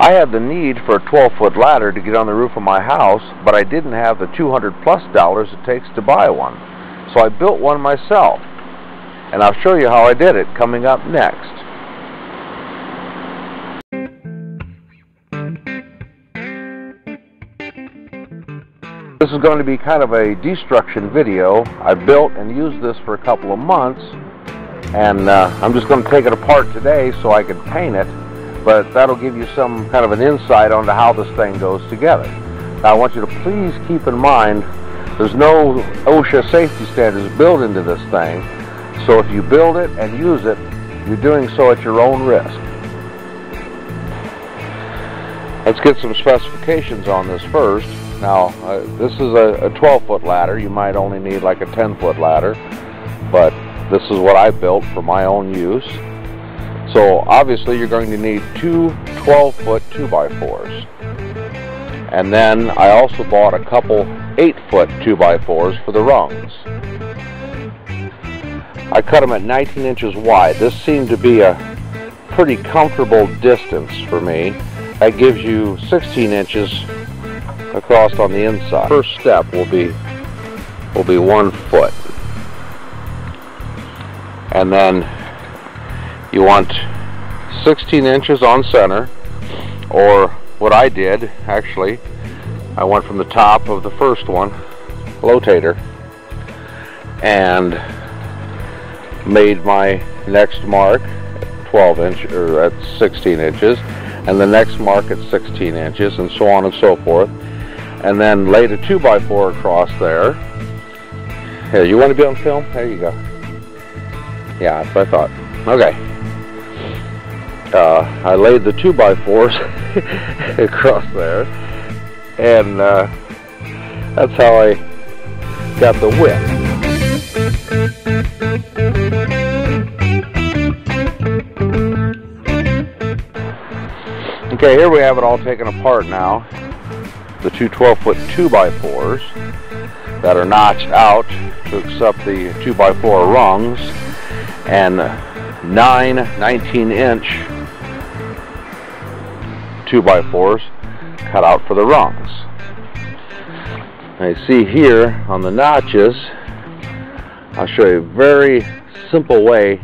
I had the need for a 12-foot ladder to get on the roof of my house, but I didn't have the $200+ it takes to buy one. So I built one myself. And I'll show you how I did it coming up next. This is going to be kind of a destruction video. I built and used this for a couple of months, and I'm just going to take it apart today so I can paint it, but that'll give you some kind of an insight onto how this thing goes together. Now I want you to please keep in mind there's no OSHA safety standards built into this thing, so if you build it and use it, you're doing so at your own risk. Let's get some specifications on this first. Now, this is a 12-foot ladder. You might only need like a 10-foot ladder, but this is what I built for my own use. So obviously you're going to need two 12-foot 2x4s. And then I also bought a couple 8-foot 2x4s for the rungs. I cut them at 19 inches wide. This seemed to be a pretty comfortable distance for me. That gives you 16 inches across on the inside. First step will be 1 foot, and then you want 16 inches on center, or what I did actually, I went from the top of the first one, rotator, and made my next mark 12 inch or at 16 inches, and the next mark at 16 inches, and so on and so forth. And then laid a 2x4 across there. Here, you want to be on film? There you go. Yeah, that's what I thought. Okay. I laid the 2x4s across there, and that's how I got the width. Okay, here we have it all taken apart now. The two 12-foot 2x4s that are notched out to accept the 2x4 rungs, and 9 19-inch 2x4s cut out for the rungs. Now you see here on the notches, I'll show you a very simple way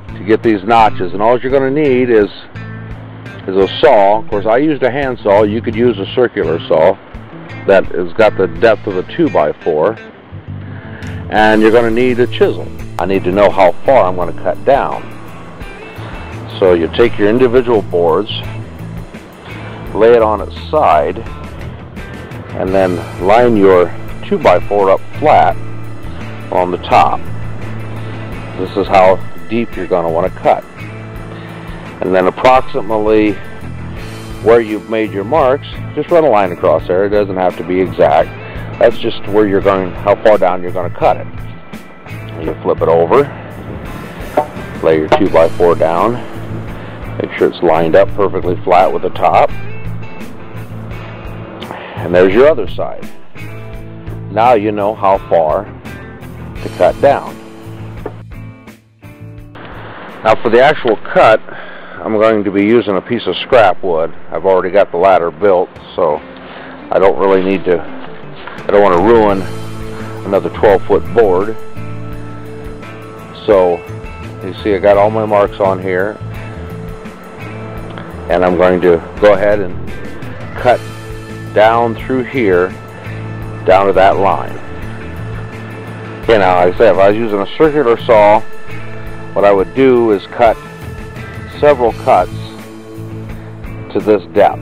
to get these notches, and all you're going to need is a saw. Of course, I used a hand saw. You could use a circular saw that has got the depth of a 2x4, and you're going to need a chisel. I need to know how far I'm going to cut down. So you take your individual boards, lay it on its side, and then line your 2x4 up flat on the top. This is how deep you're going to want to cut. And then approximately where you've made your marks, just run a line across there. It doesn't have to be exact. That's just where you're going, how far down you're going to cut it. You flip it over, lay your 2x4 down, make sure it's lined up perfectly flat with the top, and there's your other side. Now you know how far to cut down. Now for the actual cut, I'm going to be using a piece of scrap wood. I've already got the ladder built, so I don't really need to, I don't want to ruin another 12-foot board. So you see I got all my marks on here, and I'm going to go ahead and cut down through here down to that line. Okay, now like I said, if I was using a circular saw, what I would do is cut several cuts to this depth.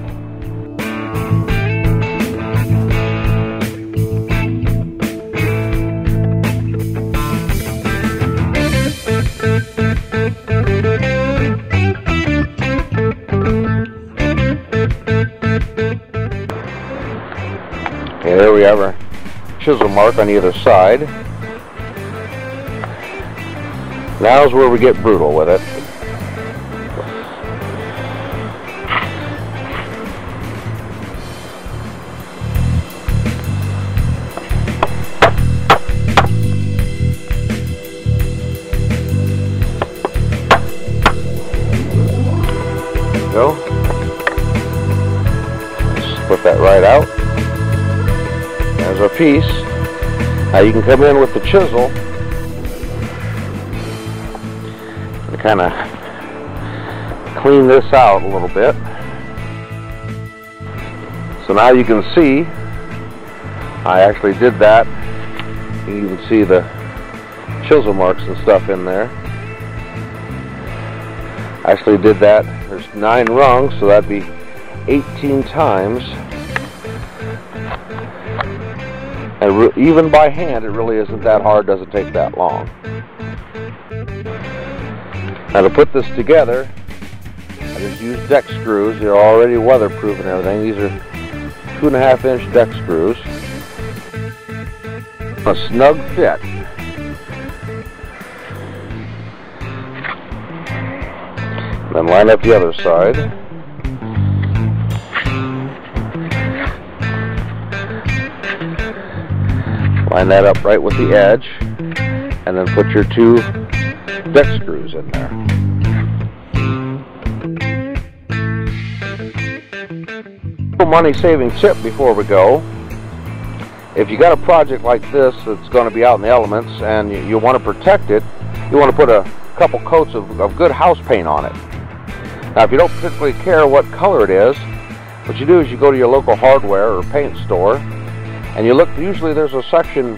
Okay, there we have our chisel mark on either side. Now's where we get brutal with it. Go. Put that right out. There's our piece. Now you can come in with the chisel and kind of clean this out a little bit. So now you can see I actually did that. You can even see the chisel marks and stuff in there. I actually did that. There's 9 rungs, so that'd be 18 times. And even by hand, it really isn't that hard. Doesn't take that long. Now to put this together, I just use deck screws. They're already weatherproof and everything. These are 2.5-inch deck screws. A snug fit. Then line up the other side. Line that up right with the edge, and then put your 2 deck screws in there. A money-saving tip before we go. If you got a project like this that's going to be out in the elements and you want to protect it, you want to put a couple coats of good house paint on it. Now, if you don't particularly care what color it is, what you do is you go to your local hardware or paint store and you look. Usually there's a section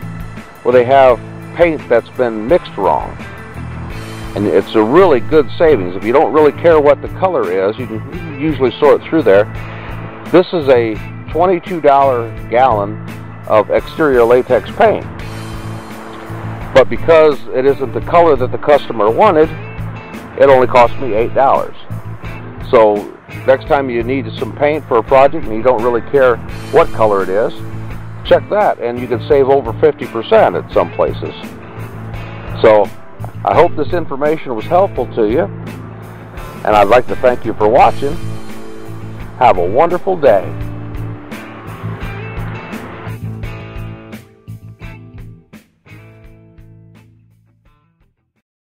where they have paint that's been mixed wrong, and it's a really good savings. If you don't really care what the color is, you can usually sort through there. This is a $22 gallon of exterior latex paint, but because it isn't the color that the customer wanted, it only cost me $8. So next time you need some paint for a project and you don't really care what color it is, check that, and you can save over 50% at some places. So I hope this information was helpful to you, and I'd like to thank you for watching. Have a wonderful day.